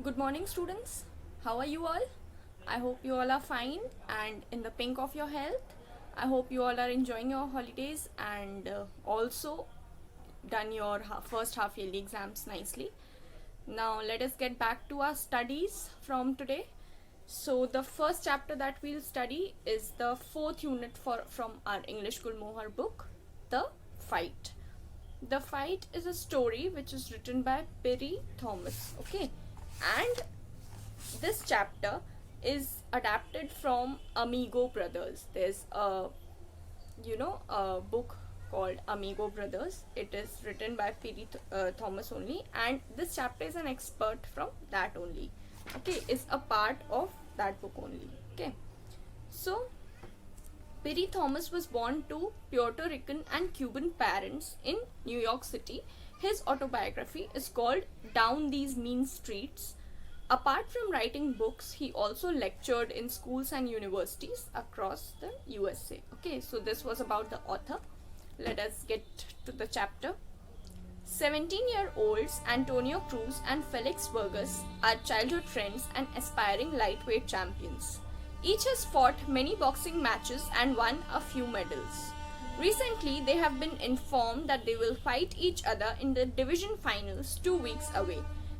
Good morning, students. How are you all? I hope you all are fine and in the pink of your health. I hope you all are enjoying your holidays and also done your first half yearly exams nicely. Now, let us get back to our studies from today. So, the first chapter that we'll study is the fourth unit from our English Gulmohar book, The Fight. The Fight is a story which is written by Perry Thomas. Okay, and this chapter is adapted from Amigo Brothers. There's a book called Amigo Brothers. It is written by Perry Thomas only, and this chapter is an expert from that only. Okay, is a part of that book only. Okay, so Perry Thomas was born to Puerto Rican and Cuban parents in New York City. His autobiography is called Down These Mean Streets. Apart from writing books, he also lectured in schools and universities across the USA. Okay, so this was about the author. Let us get to the chapter. 17-year-olds Antonio Cruz and Felix Burgos are childhood friends and aspiring lightweight champions. Each has fought many boxing matches and won a few medals. Recently, they have been informed that they will fight each other in the division finals 2 weeks away.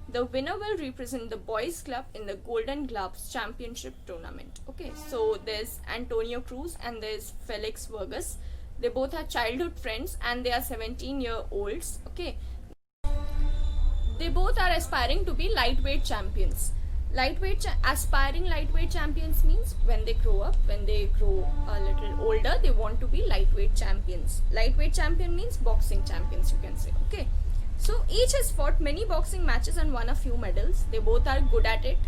The winner will represent the boys club in the Golden Gloves Championship tournament. Okay, so there's Antonio Cruz and there's Felix Burgos. They both are childhood friends and they are 17-year-olds. Okay, they both are aspiring to be lightweight champions. Aspiring lightweight champions means when they grow up, when they grow a little older, they want to be lightweight champions. Lightweight champion means boxing champions, you can say. Okay, so each has fought many boxing matches and won a few medals. They both are good at it.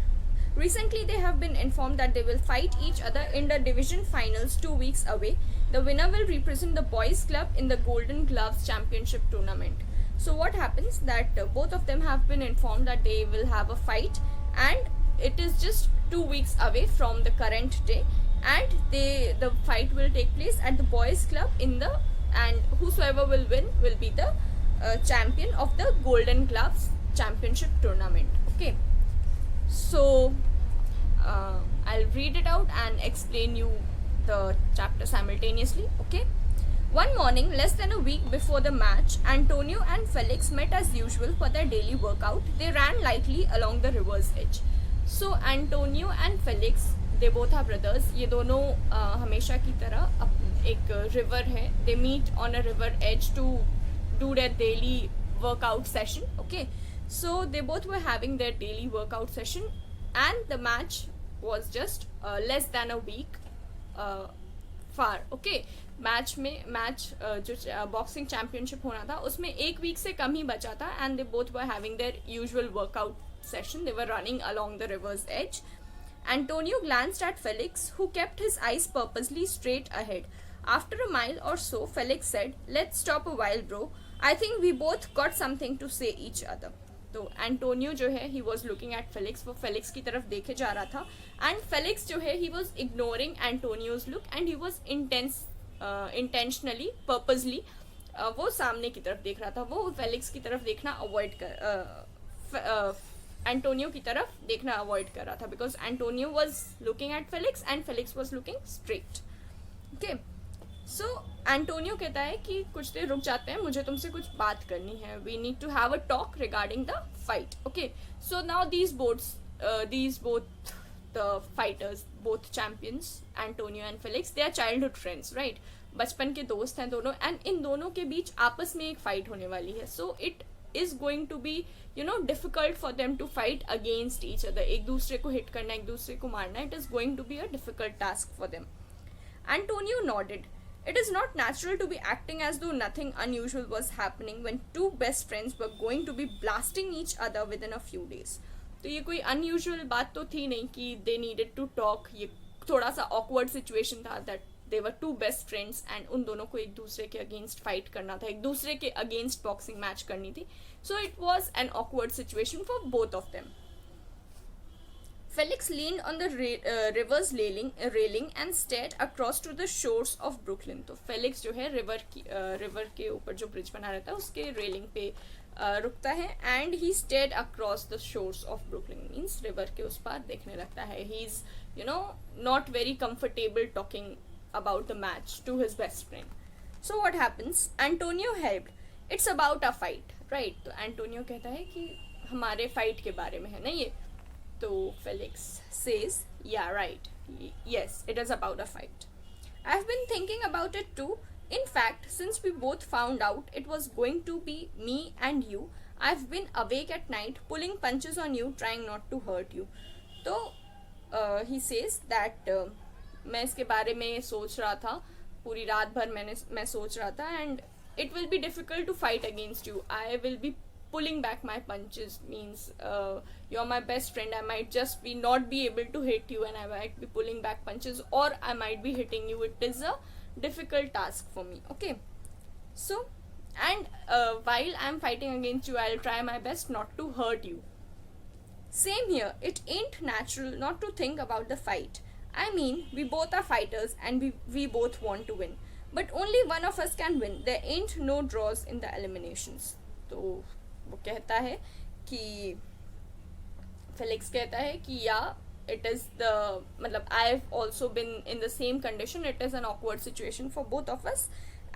Recently, they have been informed that they will fight each other in the division finals 2 weeks away. The winner will represent the boys club in the Golden Gloves Championship tournament. So what happens that both of them have been informed that they will have a fight, and it is just 2 weeks away from the current day, and the fight will take place at the boys club and whosoever will win will be the champion of the Golden Gloves Championship tournament. Okay, so I'll read it out and explain you the chapter simultaneously. Okay, one morning, less than a week before the match, Antonio and Felix met as usual for their daily workout. They ran lightly along the river's edge. So Antonio and Felix, they both are brothers. ये दोनों हमेशा की तरह एक river है. They meet on a river edge to do their daily workout session. Okay, so they both were having their daily workout session, and the match was just less than a week far. Okay, match जो boxing championship होना था उसमें एक week से कम ही बचा था, and they both were having their usual workout session. They were running along the river's edge. Antonio glanced at Felix, who kept his eyes purposely straight ahead. After a mile or so, Felix said, "Let's stop a while, bro. I think we both got something to say each other." तो Antonio जो है he was looking at Felix, वो Felix की तरफ देखे जा रहा था, एंड फेलिक्स जो है he was ignoring Antonio's look and he was intentionally, purposely वो सामने की तरफ देख रहा था. वो फेलिक्स की तरफ देखना अवॉइड कर एंटोनियो की तरफ देखना अवॉइड कर रहा था, because Antonio was looking at Felix and Felix was looking straight. Okay, so Antonio कहता है कि कुछ देर रुक जाते हैं, मुझे तुमसे कुछ बात करनी है. We need to have a talk regarding the fight. Okay, so now these both the fighters, both champions, Antonio and Felix, they are childhood friends, right? बचपन के दोस्त हैं दोनों, एंड इन दोनों के बीच आपस में एक फाइट होने वाली है. So it is going to be difficult for them to fight against each other. एक दूसरे को hit करना, एक दूसरे को मारना, it is going to be a difficult task for them. Antonio nodded. It is not natural to be acting as though nothing unusual was happening when two best friends were going to be blasting each other within a few days. तो ये कोई unusual बात तो थी नहीं कि they needed to talk. ये थोड़ा सा awkward situation था that they were two best friends and उन दोनों को एक दूसरे के अगेंस्ट फाइट करना था, एक दूसरे के अगेंस्ट बॉक्सिंग मैच करनी थी. So it was an awkward situation for both of them. Felix leaned on the river's railing and stared across to the shores of Brooklyn. तो Felix जो है रिवर के ऊपर जो ब्रिज बना रहता है उसके रेलिंग पे रुकता है and he stared across the shores of Brooklyn, means river के उस पार देखने लगता है. He is not very comfortable talking about the match to his best friend. So what happens, Antonio helped, it's about a fight, right. तो Antonio कहता है कि हमारे फाइट के बारे में है ना ये. तो फेलिक्स सेज, या right, yes, it is about a fight. I've been thinking about it too. In fact, since we both found out it was going to be me and you, I've been awake at night pulling punches on you, trying not to hurt you. तो he says that मैं इसके बारे में सोच रहा था, पूरी रात भर मैं सोच रहा था, and it will be difficult to fight against you. I will be pulling back my punches, means you're my best friend. I might just be not be able to hit you, and I might be pulling back punches, or I might be hitting you. It is a difficult task for me. Okay, so and while I'm fighting against you, I'll try my best not to hurt you. Same here. It ain't natural not to think about the fight. I mean, we both are fighters and we both want to win, but only one of us can win. There ain't no draws in the eliminations. तो वो कहता है कि Felix कहता है कि या it is the मतलब I have also been in the same condition. It is an awkward situation for both of us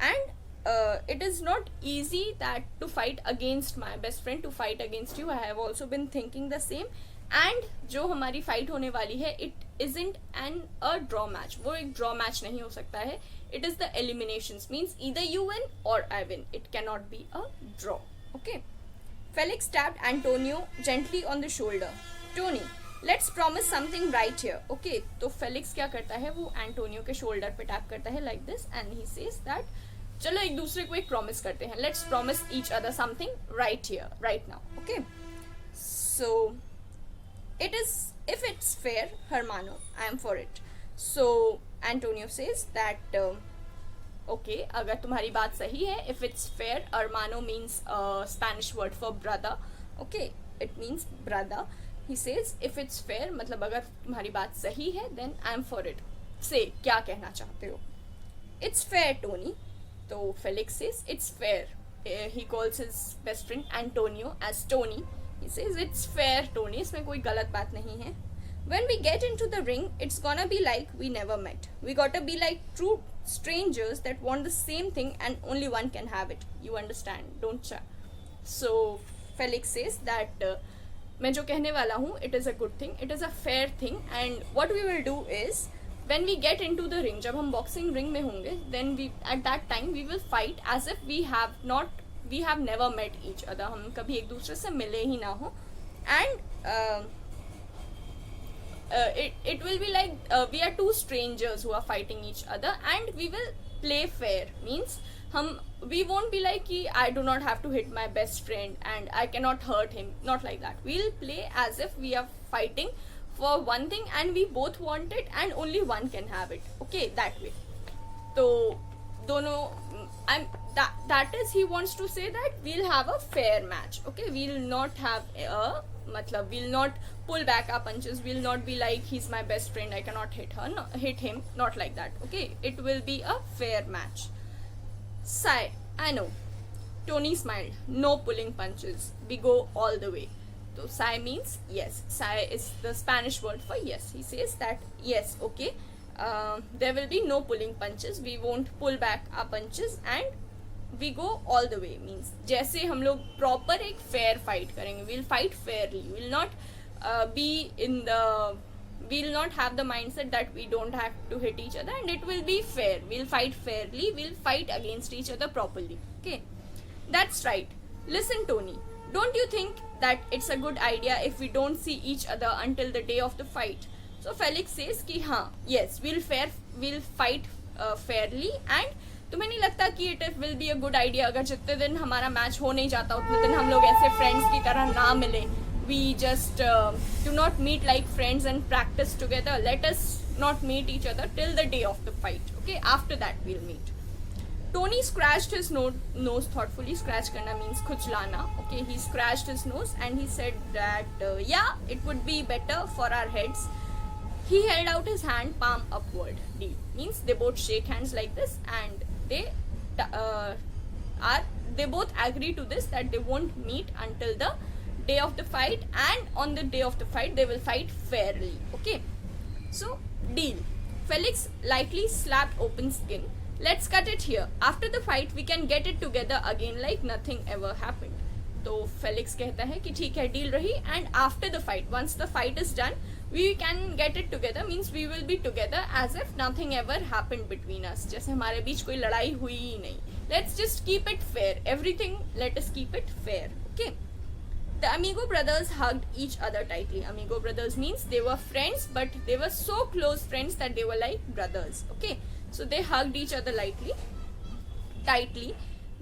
and it is not easy that to fight against my best friend, to fight against you. I have also been thinking the same. And जो हमारी fight होने वाली है, it isn't an a draw match. वो एक draw match नहीं हो सकता है. It is the eliminations, means either you win और I win. It can not be a draw. Okay. Felix tapped Antonio gently on the shoulder. Tony, let's promise something right here. Okay, तो Felix क्या करता है, वो Antonio के shoulder पे tap करता है like this and he says that चलो एक दूसरे को एक प्रॉमिस करते हैं. Let's promise each other something right here, right now. Okay, so it is, if it's fair, Hermano, I am for it. So Antonio says that okay, अगर तुम्हारी बात सही है, if it's fair, hermano means Spanish word for brother. Okay, it means brother. He says if it's fair, मतलब अगर तुम्हारी बात सही है, then I am for it. से क्या कहना चाहते हो? It's fair Tony. तो Felix says it's fair. He calls his best friend Antonio as Tony. He says it's fair Tony. इसमें कोई गलत बात नहीं है. When we get into the ring, it's gonna be like we never met. We gotta be like true strangers that want the same thing and only one can have it. You understand, don't you? So Felix says that मैं जो कहने वाला हूँ, it is a good thing, it is a fair thing, and what we will do is when we get into the ring, जब हम boxing ring में होंगे, then we at that time we will fight as if we have never met each other. हम कभी एक दूसरे से मिले ही ना हो. And it will be like we are two strangers who are fighting each other and we will play fair, means we won't be like कि I do not have to hit my best friend and I cannot hurt him, not like that. We'll play as if we are fighting for one thing and we both want it and only one can have it. Okay, that way. तो दोनों that is, he wants to say that we'll have a fair match. Okay, we'll not have a मतलब we'll not pull back our punches. We'll not be like he's my best friend, I cannot hit him, not like that. Okay, it will be a fair match. Sigh, I know. Tony smiled. No pulling punches. We go all the way. So sigh means yes. Sigh is the Spanish word for yes. He says that yes, okay, there will be no pulling punches. We won't pull back our punches and we go all the way, means जैसे हम लोग proper एक fair fight करेंगे. We'll fight fairly. We'll not we'll not have the mindset that we don't have to hit each other, and it will be fair. We'll fight fairly. We'll fight against each other properly. Okay, that's right. Listen, Tony, don't you think that it's a good idea if we don't see each other until the day of the fight? So Felix says कि हाँ, yes, we'll fight fairly, and तुम्हें नहीं लगता कि it will be a good idea अगर जितने दिन हमारा मैच हो नहीं जाता उतने दिन हम लोग ऐसे फ्रेंड्स की तरह ना मिले. We just do not meet like friends and practice together. Let us not meet each other till the day of the fight. Okay, after that we'll meet. Tony scratched his nose thoughtfully. Scratch करना means खुजलाना. Okay, he scratched his nose and he said that yeah it would be better for our heads. He held out his hand, palm upward. D means they both shake hands like this and they are they both agree to this that they won't meet until the day of the fight, and on the day of the fight they will fight fairly. Okay, so deal. Felix lightly slapped open skin. Let's cut it here. After the fight we can get it together again like nothing ever happened. तो Felix कहता है कि ठीक है deal रही, and after the fight, once the fight is done, we can get it together, means we will be together as if nothing ever happened between us, जैसे हमारे बीच कोई लड़ाई हुई ही नहीं. Let's just keep it fair, everything let us keep it fair. Okay. The Amigo brothers hugged each other tightly. Amigo brothers means they were friends, but they were so close friends that they were like brothers. Okay, so they hugged each other tightly.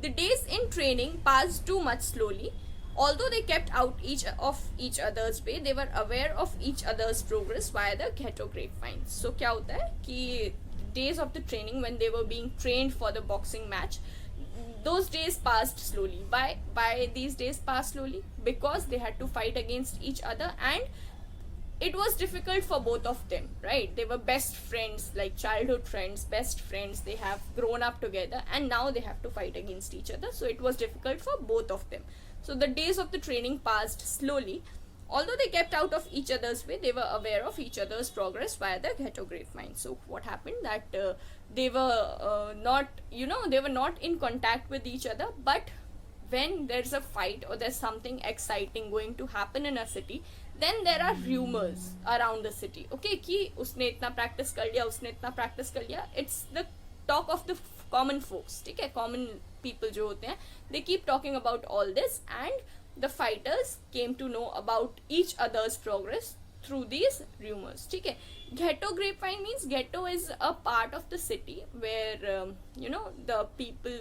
The days in training passed too much slowly. Although they kept out of each other's way, they were aware of each other's progress via the ghetto grapevines. So क्या होता है कि days of the training, when they were being trained for the boxing match, those days passed slowly. Why these days passed slowly? Because they had to fight against each other, and it was difficult for both of them, right? They were best friends, like childhood friends, best friends. They have grown up together, and now they have to fight against each other, so it was difficult for both of them. So the days of the training passed slowly. Although they kept out of each other's way, they were aware of each other's progress via the ghetto grapevine. So what happened that they were not in contact with each other, but when there's a fight or there's something exciting going to happen in a city, then there are rumors around the city. Okay, कि उसने इतना practice कर लिया, उसने इतना practice कर लिया. It's the talk of the common folks. ठीक है, common people जो होते हैं, they keep talking about all this, and the fighters came to know about each other's progress through these rumors. ठीक है. Ghetto grapevine means ghetto is a part of the city where the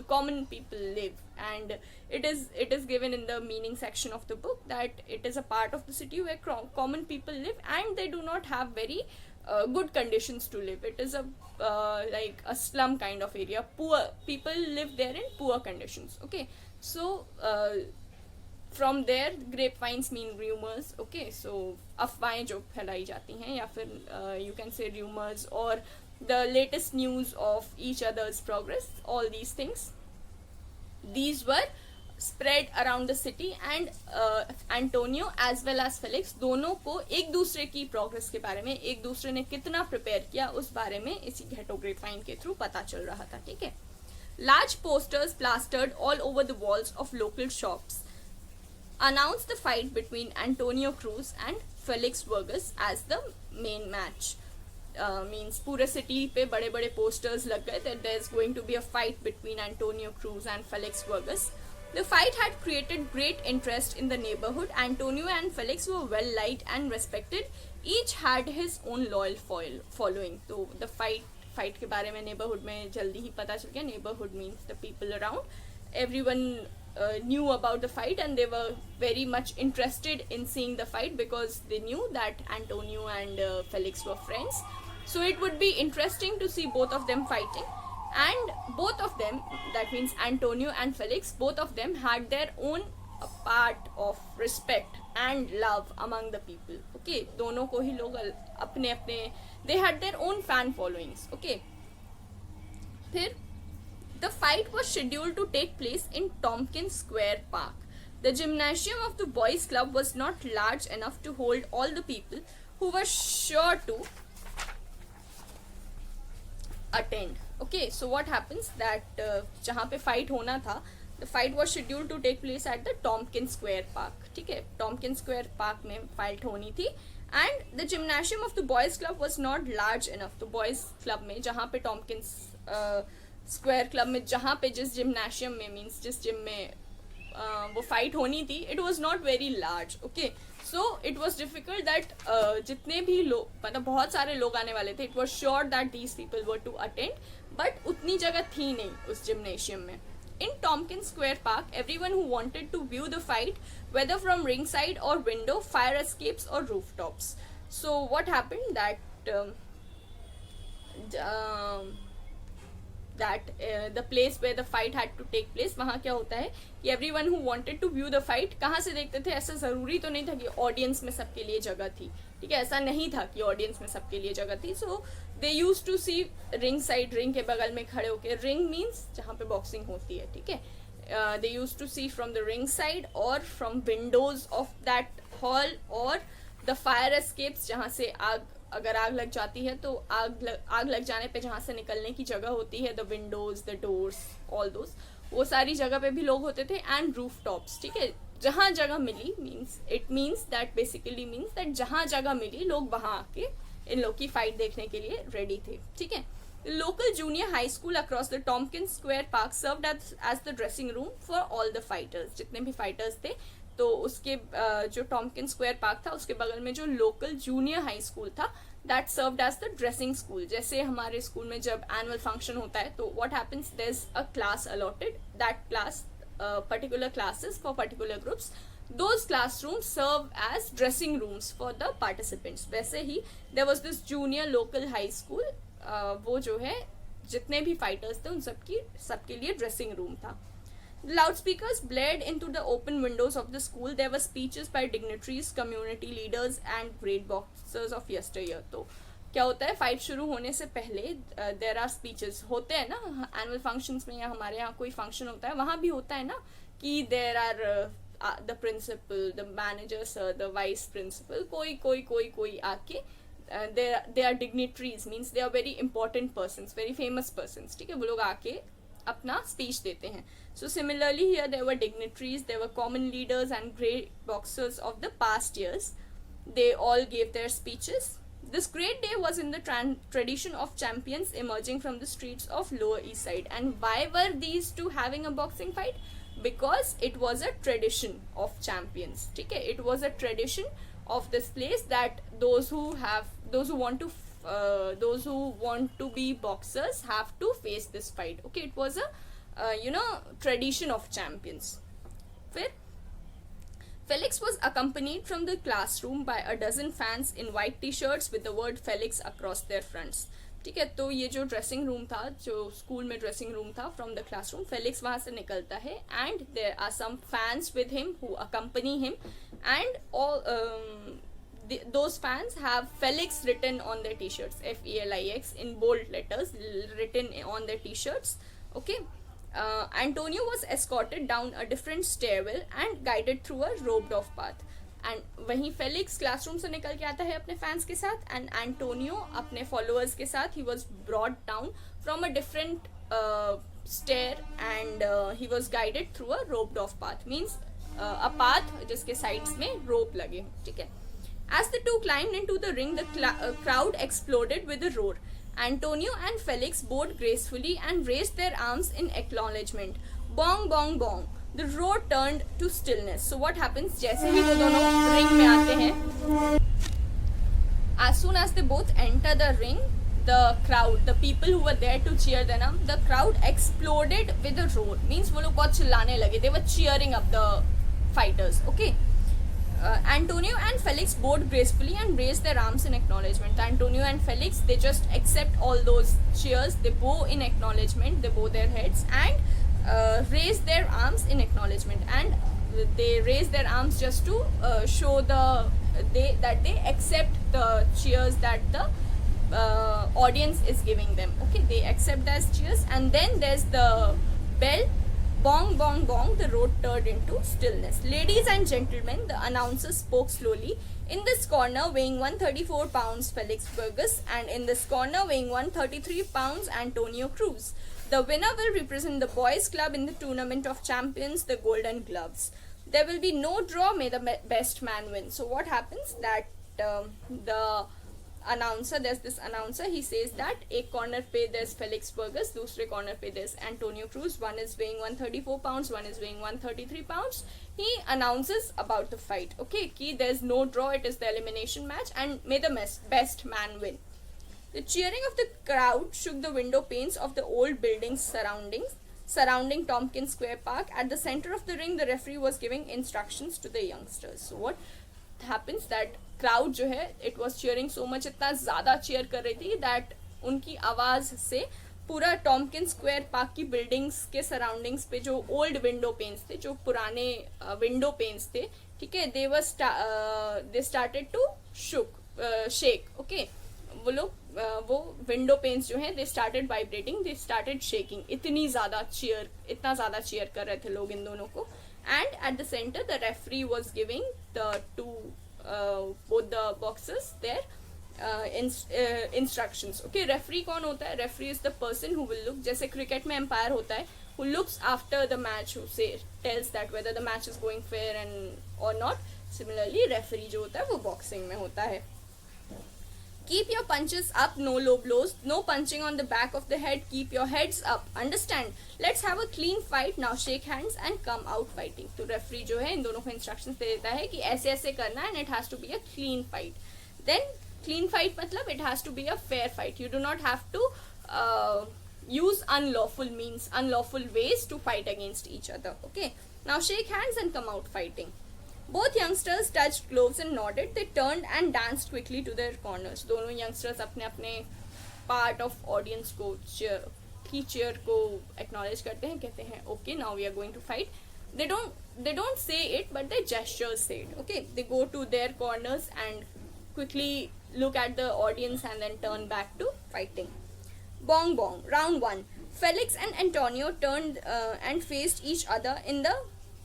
common people live, and it is given in the meaning section of the book that it is a part of the city where common people live, and they do not have very good conditions to live. It is like a slum kind of area. Poor people live there in poor conditions. Okay, so from there grapevines mean rumors. Okay, so अफवाहें जो फैलाई जाती हैं, या फिर you can say rumors, or the latest news of each other's progress, all these things, these were spread around the city, and Antonio as well as Felix दोनों को एक दूसरे की प्रोग्रेस के बारे में, एक दूसरे ने कितना प्रिपेयर किया उस बारे में इसी ghetto grapevine के थ्रू पता चल रहा था. ठीक है. Large posters plastered all over the walls of local shops announced the fight between Antonio Cruz and Felix Vergas as the main match. Means पूरे सिटी पे बड़े बड़े posters लग गए that there is going to be a fight between Antonio Cruz and Felix Vergas. The fight had created great interest in the neighborhood. Antonio and Felix were well liked and respected. Each had his own loyal following. तो the fight के बारे में neighborhood में जल्दी ही पता चल गया. Neighborhood means the people around. Everyone knew about the fight, and they were very much interested in seeing the fight because they knew that Antonio and Felix were friends. So it would be interesting to see both of them fighting, and both of them, that means Antonio and Felix, both of them had their own part of respect and love among the people. Okay, दोनों को ही लोग अपने अपने, they had their own fan followings. Okay, फिर the fight was scheduled to take place in Tompkins Square Park. The gymnasium of the boys' club was not large enough to hold all the people who were sure to attend. Okay, so what happens that जहाँ पे fight होना था, the fight was scheduled to take place at the Tompkins Square Park. ठीक है, Tompkins Square Park में fight होनी थी, and the gymnasium of the boys' club was not large enough. तो boys' club में जहाँ पे Tompkins स्क्वायर क्लब में, जहाँ पे जिस जिम्नाशियम में, मीन्स जिस जिम में वो फाइट होनी थी, it was not very large. Okay, so it was difficult that जितने भी लोग, मतलब बहुत सारे लोग आने वाले थे, it was sure that these people were to attend, but उतनी जगह थी नहीं उस जिम्नेशियम में. In Tompkins Square Park, everyone who wanted to view the fight, whether from ringside or window, fire escapes or rooftops. So what happened that the place where the fight had to take place, वहाँ क्या होता है कि everyone who wanted to view the fight कहाँ से देखते थे? ऐसा ज़रूरी तो नहीं था कि ऑडियंस में सबके लिए जगह थी. ठीक है, ऐसा नहीं था कि ऑडियंस में सबके लिए जगह थी. So they use to see ring side, ring के बगल में खड़े होके. रिंग मीन्स जहाँ पे बॉक्सिंग होती है. ठीक है, they used to see from the ring side or from windows of that hall or the fire escapes, जहाँ से अगर आग लग जाती है तो आग लग जाने पे जहाँ से निकलने की जगह होती है, the Windows, the doors, all those, वो सारी जगह पे भी लोग होते थे. एंड रूफ टॉप्स, ठीक है, जहाँ जगह मिली, means that basically means that जहाँ जगह मिली लोग वहाँ आके इन लोग की फाइट देखने के लिए रेडी थे. ठीक है. Local junior high school across the Tompkins Square Park served as the dressing room for all the fighters. जितने भी fighters थे, तो उसके जो टॉम्किन स्क्वायर पार्क था उसके बगल में जो लोकल जूनियर हाई स्कूल था, that served as the dressing school. जैसे हमारे स्कूल में जब एनुअल फंक्शन होता है तो what happens, there is a class allotted, that class particular classes for particular groups, those classrooms serve as dressing rooms for the participants. वैसे ही there was this junior local high school, वो जो है जितने भी fighters थे उन सबके लिए ड्रेसिंग रूम था. The loudspeakers blared into the open windows of the school. There were speeches by dignitaries, community leaders and great boxers of yesteryear. तो क्या होता है, फाइट शुरू होने से पहले देयर आर स्पीचेस होते हैं ना एनुअल फंक्शंस में, या हमारे यहाँ कोई फंक्शन होता है वहाँ भी होता है ना कि there are the principal, the manager sir, the vice principal, कोई आके they are dignitaries, means they are very important persons, very famous persons. ठीक है, वो लोग आके अपना स्पीच देते हैं. So similarly here there were dignitaries, there were common leaders and great boxers of the past years. They all gave their speeches. This great day was in the tradition of champions emerging from the streets of Lower East Side. And why were these two having a boxing fight? Because it was a tradition of champions. ठीक है, it was a tradition of this place that those who want to be boxers have to face this fight. Okay, it was a tradition of champions. फिर Felix was accompanied from the classroom by a dozen fans in white t-shirts with the word Felix across their fronts. ठीक है, तो ये जो dressing room था, जो school में dressing room था, फ्रॉम द क्लासरूम, फेलिक्स वहाँ से निकलता है and there are some fans with him who accompany him and all those fans have Felix written on their t-shirts, Felix in bold letters written on their t-shirts. Okay. Antonio was escorted down a different stairwell and guided through a roped off path. And वहीं Felix classroom से निकल के आता है अपने fans के साथ, and Antonio अपने फॉलोअर्स के साथ, he was brought down from a different stair and he was guided through a roped off path, means a path जिसके साइड्स में रोप लगे. ठीक है. As the two climbed into the ring, the crowd exploded with a roar. Antonio and Felix bowed gracefully and raised their arms in acknowledgement. Bong, bong, bong. The roar turned to stillness. So what happens? जैसे ही वो दोनों ring में आते हैं, as soon as they both enter the ring, the crowd, the people who were there to cheer them up, the crowd exploded with a roar. Means वो लोग बहुत चिल्लाने लगे. They were cheering up the fighters. Okay. Antonio and Felix bowed gracefully and raised their arms in acknowledgement. Antonio and Felix, they just accept all those cheers, they bow in acknowledgement, they bow their heads and raise their arms in acknowledgement, and they raise their arms just to show that they accept the cheers that the audience is giving them. Okay, they accept as cheers, and then there's the bell. Bong, bong, bong, the road turned into stillness. Ladies and gentlemen, the announcer spoke slowly. In this corner, weighing 134 pounds, Felix Burgess, and in this corner, weighing 133 pounds, Antonio Cruz. The winner will represent the boys' club in the tournament of champions, the Golden Gloves. There will be no draw, may the best man win. So what happens that the announcer, there's this announcer, he says that एक corner पे there's Felix Burgess, दूसरे corner पे there's Antonio Cruz, one is weighing 134 pounds, one is weighing 133 pounds. He announces about the fight. Okay, कि there's no draw, it is the elimination match, and may the best man win. The cheering of the crowd shook the window panes of the old buildings surrounding Tompkins Square Park. At the center of the ring, the referee was giving instructions to the youngsters. So what happens that crowd जो है, it was cheering so much, इतना ज़्यादा cheer कर रही थी that उनकी आवाज़ से पूरा टॉम्किन स्क्वायर पार्क की बिल्डिंग्स के सराउंडिंग्स पे जो ओल्ड विंडो पेन्स थे, जो पुराने विंडो पेन्स थे, ठीक है, they started to shake. Okay, वो लोग वो विंडो पेन्स जो हैं they started vibrating, they started shaking. इतना ज़्यादा चीयर कर रहे थे लोग इन दोनों को. And at the center the referee was giving the to both the boxes their instructions. Okay, referee कौन होता है? Referee is the person who will look, जैसे क्रिकेट में एम्पायर होता है, who looks after the match, who tells that whether the match is going fair and or not. Similarly, referee जो होता है वो boxing में होता है. Keep your punches up, no low blows, no punching on the back of the head, keep your heads up, understand? Let's have a clean fight, now shake hands and come out fighting. तो referee जो है इन दोनों को instructions दे देता है कि ऐसे ऐसे करना है and it has to be a clean fight. Then clean fight मतलब it has to be a fair fight. You do not have to use unlawful ways to fight against each other. Okay, now shake hands and come out fighting. Both youngsters touched gloves and nodded. They turned and danced quickly to their corners. दोनों youngsters अपने अपने part of audience को cheer को acknowledge करते हैं, कहते हैं okay, now we are going to fight. They don't say it, but their gestures say it. Okay, they go to their corners and quickly look at the audience and then turn back to fighting. Bong bong. Round 1. Felix and Antonio turned and faced each other in the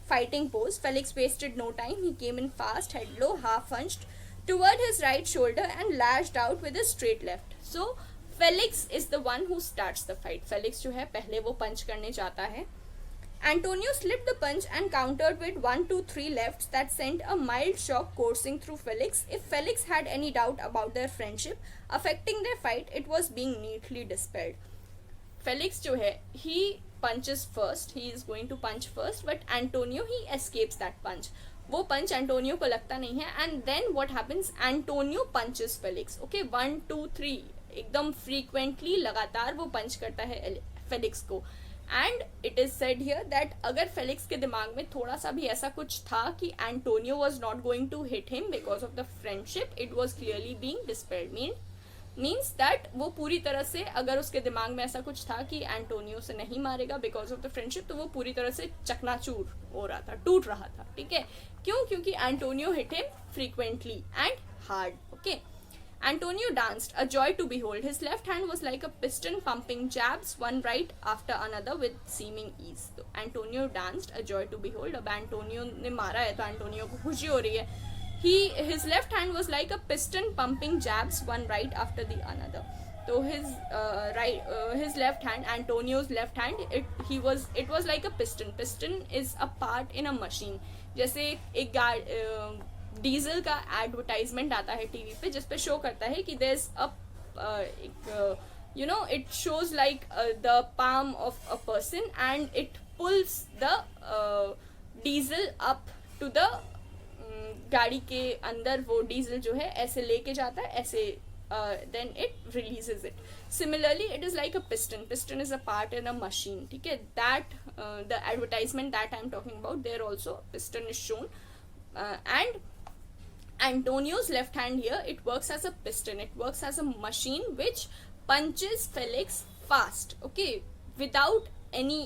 fighting pose. Felix wasted no time. He came in fast, head low, half hunched toward his right shoulder and lashed out with his straight left. So Felix is the one who starts the fight. Felix जो है पहले वो पंच करने जाता है. Antonio slipped the punch and countered with 1, 2, 3 lefts that sent a mild shock coursing through Felix. If Felix had any doubt about their friendship affecting their fight, it was being neatly dispelled. Felix जो है, he punches first. He is going to punch first, but Antonio, he escapes that punch. वो पंच Antonio को लगता नहीं है. And then what happens, Antonio punches Felix. Okay, 1, 2, 3 एकदम frequently लगातार वो पंच करता है फेलिक्स को. And it is said here that अगर फेलिक्स के दिमाग में थोड़ा सा भी ऐसा कुछ था कि Antonio was not going to hit him because of the friendship, it was clearly being dispelled. Means that वो पूरी तरह से, अगर उसके दिमाग में ऐसा कुछ था कि एंटोनियो से नहीं मारेगा बिकॉज ऑफ द फ्रेंडशिप, तो वो पूरी तरह से चकनाचूर हो रहा था, टूट रहा था. ठीक है, क्यों? क्योंकि Antonio hit him frequently and hard. Okay, Antonio danced, a joy to behold. His left hand was like a piston pumping jabs, one right after another with seeming ease. So Antonio danced, a joy to behold. अब Antonio ने मारा है तो Antonio को खुशी हो रही है. His left hand was like a piston pumping jabs, one right after the another. So his left hand, Antonio's left hand, it was like a piston. Piston is a part in a machine. जैसे एक diesel का advertisement आता है TV पे जिसपे show करता है कि there is it shows like the palm of a person and it pulls the diesel up to the गाड़ी के अंदर. वो डीजल जो है ऐसे लेके जाता है, ऐसे then it releases it. Similarly, it is like a piston. Piston is a part in a machine. ठीक है, that the advertisement that I am talking about, there also piston is shown. And Antonio's left hand here, it works as a piston. It works as a machine which punches Felix fast. Okay, without any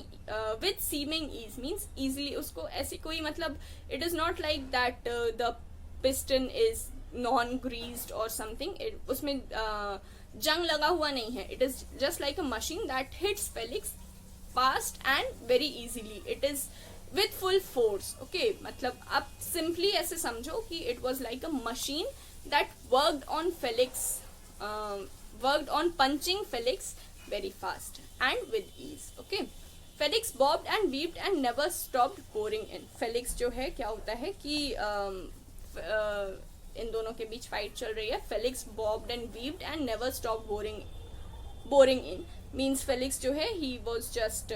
with seeming ease, means easily. उसको ऐसी कोई मतलब, it is not like that the piston is non-greased or something. उसमें जंग लगा हुआ नहीं है. It is just like a machine that hits Felix fast and very easily. It is with full force. Okay, मतलब आप simply ऐसे समझो कि it was like a machine that worked on Felix, worked on punching Felix very fast and with ease. Okay, Felix bobbed and weaved and never stopped pouring in. Felix जो है क्या होता है कि इन दोनों के बीच फाइट चल रही है. Felix bobbed and weaved and never stopped boring in. Means Felix जो है, he was just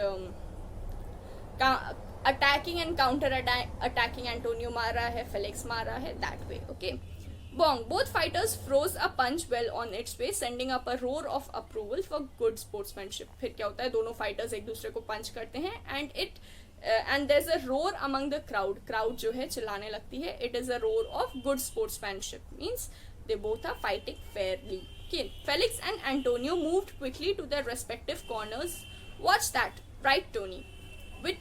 attacking and counter attacking. Antonio मार रहा है, Felix मार रहा है, that way. Okay, bong. Both fighters froze a punch well on its way, sending up a roar of approval for good sportsmanship. फिर क्या होता है, दोनों fighters एक दूसरे को punch करते हैं and there's a roar among the crowd जो है चिल्लाने लगती है. It is a roar of good sportsmanship, means they both are fighting fairly. Okay, Felix and Antonio moved quickly to their respective corners. Watch that, right Tony? With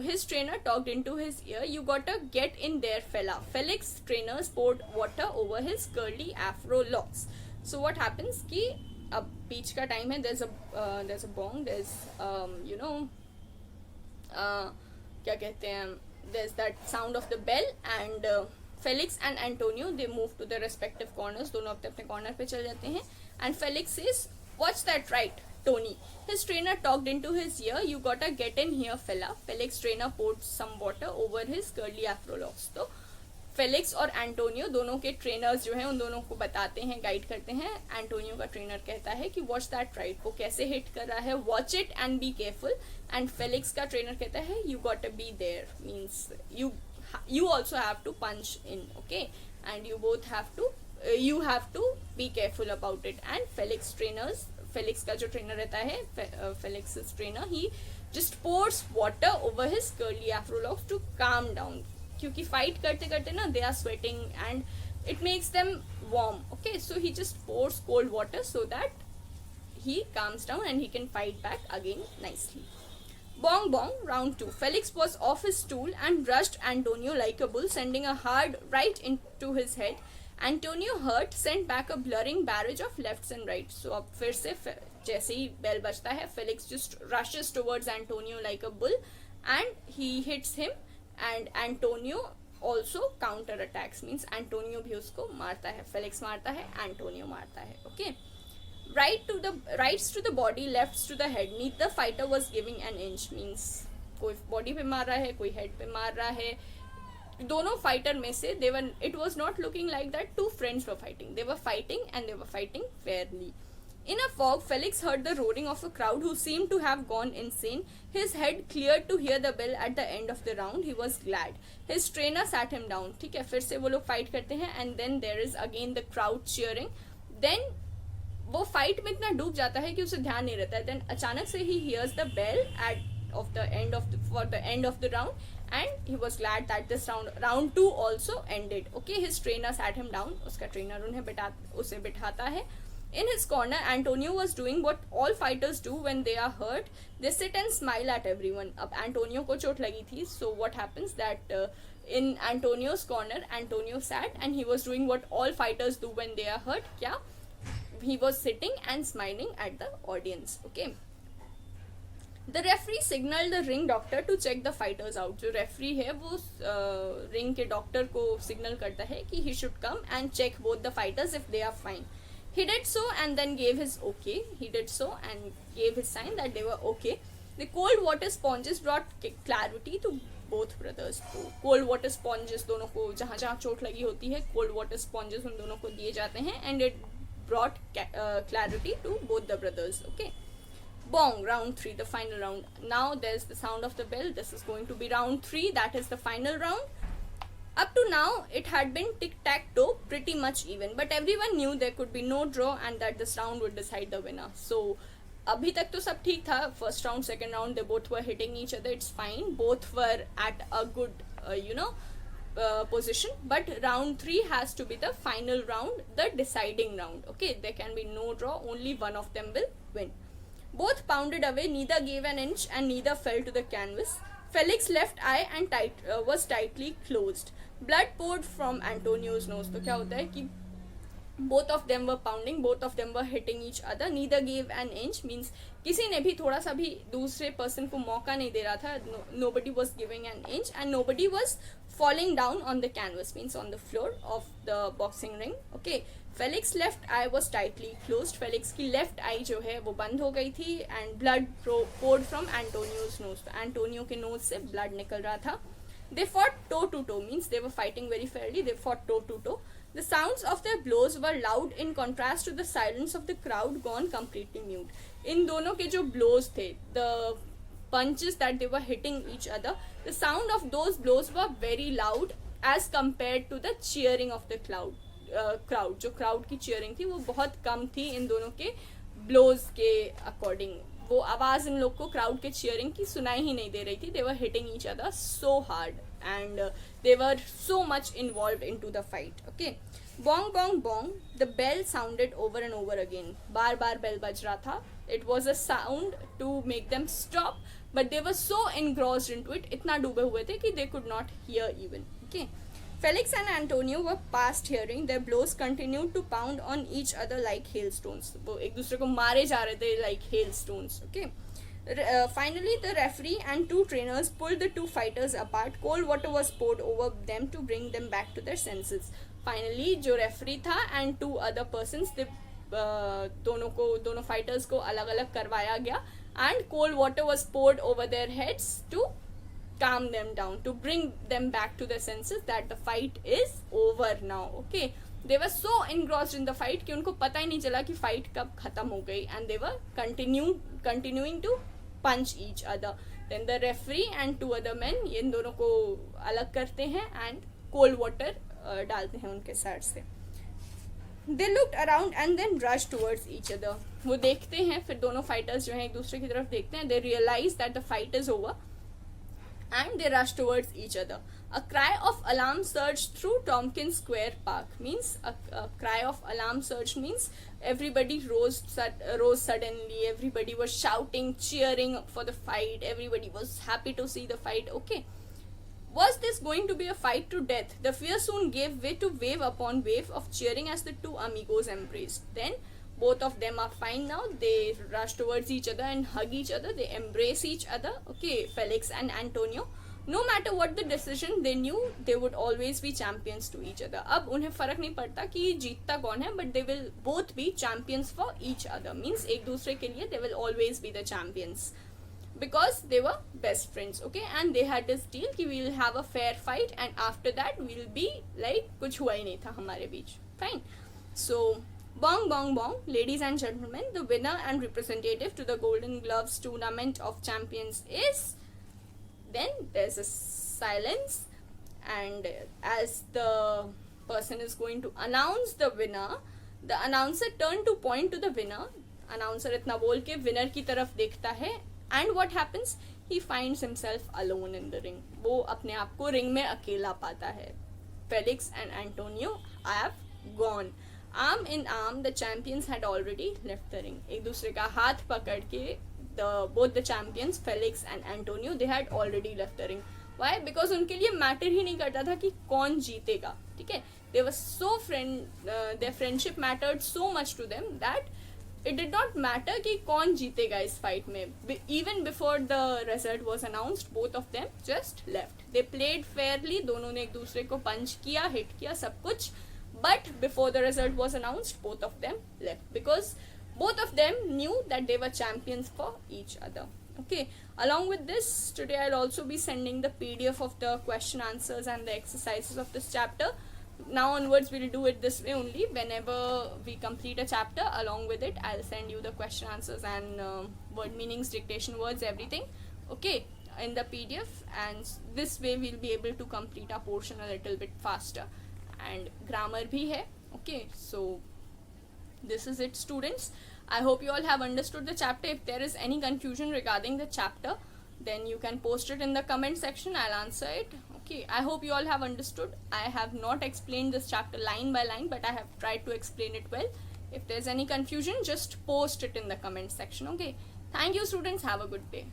his trainer talked into his ear, you gotta get in there, fella. Felix trainers poured water over his curly afro locks. So what happens कि अब बीच का time है, there's a bong, there's क्या कहते हैं, there's that sound of the bell, and Felix and Antonio they move to their respective corners. दोनों अपने अपने कॉर्नर पे चल जाते हैं. And Felix says, "What's that, right, Tony?" His trainer talked into his ear. "You gotta get in here, fella." Felix trainer poured some water over his curly afro locks. तो Felix और Antonio दोनों के trainers जो हैं उन दोनों को बताते हैं, गाइड करते हैं. एंटोनियो का ट्रेनर कहता है कि वॉच दैट राइट, वो कैसे हिट कर रहा है, watch it and be careful. And Felix का ट्रेनर कहता है you got to be there, means you also have to punch in, okay, and you both have to you have to be careful about it. And Felix का जो trainer रहता है, Felix's trainer, he just pours water over his curly afro locks to calm down, क्योंकि fight करते करते ना they are sweating and it makes them warm, okay, so he just pours cold water so that he calms down and he can fight back again nicely. Bong bong, round 2. Felix was off his stool and rushed Antonio like a bull, sending a hard right into his head. Antonio, hurt, sent back a blurring barrage of lefts and rights. So अब फिर से जैसे ही bell बजता है, Felix just rushes towards Antonio like a bull and he hits him, and Antonio also counter attacks, means Antonio भी उसको मारता है. Felix मारता है, Antonio मारता है, okay. Rights to the body, lefts to the head. Neither fighter was giving an inch, means कोई body पे मार रहा है, कोई हेड पे मार रहा है. दोनों फाइटर में से it was not looking like that two friends were fighting. They were fighting and they were fighting fairly. In a fog, Felix heard the roaring of a crowd who seemed to have gone insane. His head cleared to hear the bell at the end of the round. He was glad. His trainer sat him down. ठीक है, फिर से वो लोग fight करते हैं and then there is again the crowd cheering. Then वो fight में इतना डूब जाता है कि उसे ध्यान नहीं रहता है. देन अचानक से he hears the bell at of the end of for the end of the round, and he was glad that this round 2 also ended, okay. His trainer sat him down. उसका ट्रेनर उसे बिठाता है. In his corner, Antonio was doing what all fighters do when they are hurt. They sit and smile at everyone. अब Antonio को चोट लगी थी, so what happens that in Antonio's corner, Antonio sat and he was doing what all fighters do when they are hurt. क्या? He was sitting and smiling at the audience, okay. The referee signaled the ring doctor to check the fighters out. जो referee है वो ring के doctor को signal करता है कि he should come and check both the fighters if they are fine. He did so and then gave his okay. He did so and gave his sign that they were okay. The cold water sponges brought clarity to both brothers. तो cold water sponges दोनों को जहाँ जहाँ चोट लगी होती है, cold water sponges उन दोनों को दिए जाते हैं, and it brought clarity to both the brothers, okay. Bong, round 3, the final round. Now there's the sound of the bell. This is going to be round 3, that is the final round. Up to now, it had been tic-tac-toe, pretty much even, but everyone knew there could be no draw and that this round would decide the winner. So, अभी तक तो सब ठीक था. First round, second round, they both were hitting each other. It's fine. Both were at a good, position. But round 3 has to be the final round, the deciding round. Okay, there can be no draw. Only one of them will win. Both pounded away. Neither gave an inch and neither fell to the canvas. Felix's left eye was tightly closed. Blood poured from Antonio's nose. तो क्या होता है कि both of them were pounding, both of them were hitting each other. Neither gave an inch, means किसी ने भी थोड़ा सा भी दूसरे पर्सन को मौका नहीं दे रहा था. Nobody was giving an inch and nobody was falling down on the canvas, means on the floor of the boxing ring, okay. Felix's left eye was tightly closed. Felix की left eye जो है वो बंद हो गई थी and blood poured from Antonio's nose. तो Antonio के nose से blood निकल रहा था. They fought toe to toe, means they were fighting very fairly. They fought toe to toe. The sounds of their blows were loud in contrast to the silence of the crowd gone completely mute. इन दोनों के जो blows थे, the punches that they were hitting each other, the sound of those blows were very loud as compared to the cheering of the crowd. जो crowd की cheering थी वो बहुत कम थी इन दोनों के blows के according. वो आवाज़ इन लोग को crowd के cheering की सुनाई ही नहीं दे रही थी. They were hitting each other so hard and they were so much involved into the fight, okay. Bong bong bong, the bell sounded over and over again. Bar bar bell बज रहा था. It was a sound to make them stop, but they were so engrossed into it, इतना डूबे हुए थे कि they could not hear even, okay. Felix and Antonio were past hearing. Their blows continued to pound on each other like hailstones. वो एक दूसरे को मारे जा रहे थे like hailstones. Okay. Finally, the referee and two trainers pulled the two fighters apart. Cold water was poured over them to bring them back to their senses. Finally, जो referee था and two other persons, they दोनों fighters को अलग अलग करवाया गया and cold water was poured over their heads to calm them down, to bring them back to their senses that the fight is over now. Okay, they were so engrossed in the fight कि उनको पता ही नहीं चला कि fight कब खत्म हो गई, and they were continuing to punch each other. Then the referee and two other men ये इन दोनों को अलग करते हैं and cold water डालते हैं उनके सर से. They looked around and then rushed towards each other. वो देखते हैं, फिर दोनों fighters जो हैं एक दूसरे की तरफ देखते हैं. They realize that the fight is over and they rushed towards each other. A cry of alarm surged through Tompkins Square Park. Means a cry of alarm surged means everybody rose suddenly. Everybody was shouting, cheering for the fight. Everybody was happy to see the fight. Okay. Was this going to be a fight to death? The fear soon gave way to wave upon wave of cheering as the two amigos embraced. Then both of them are fine now. They rush towards each other and hug each other. They embrace each other. Okay, Felix and Antonio. No matter what the decision, they knew they would always be champions to each other. अब उन्हें फर्क नहीं पड़ता कि जीतता कौन है, but they will both be champions for each other. Means एक दूसरे के लिए they will always be the champions. Because they were best friends, okay, and they had this deal कि we will have a fair fight and after that we will be like कुछ हुआ ही नहीं था हमारे बीच. Fine. So bong bong bong, ladies and gentlemen, the winner and representative to the Golden Gloves Tournament of Champions is. Then there's a silence, and as the person is going to announce the winner, the announcer turned to point to the winner. Announcer इतना बोल के winner की तरफ देखता है, and what happens? He finds himself alone in the ring. वो अपने आप को ring में अकेला पाता है. Felix and Antonio have gone. Arm in arm, the champions had already left the ring. एक दूसरे का हाथ पकड़ के both the champions, Felix and Antonio, they had already left the ring. Why? Because उनके लिए matter ही नहीं करता था कि कौन जीतेगा. ठीक है? They were so their friendship mattered so much to them that it did not matter कि कौन जीतेगा इस fight में. Even before the result was announced, both of them just left. They played fairly. दोनों ने एक दूसरे को punch किया, hit किया, सब कुछ. But before the result was announced, both of them left because both of them knew that they were champions for each other. Okay, along with this, today I'll also be sending the PDF of the question answers and the exercises of this chapter. Now onwards we'll do it this way only. Whenever we complete a chapter, along with it I'll send you the question answers and word meanings, dictation words, everything, okay, in the PDF, and this way we'll be able to complete our portion a little bit faster. And grammar bhi hai. Okay, so this is it, students. I hope you all have understood the chapter. If there is any confusion regarding the chapter, then you can post it in the comment section. I'll answer it. Okay, I hope you all have understood. I have not explained this chapter line by line, but I have tried to explain it well. If there's any confusion, just post it in the comment section. Okay, thank you, students. Have a good day.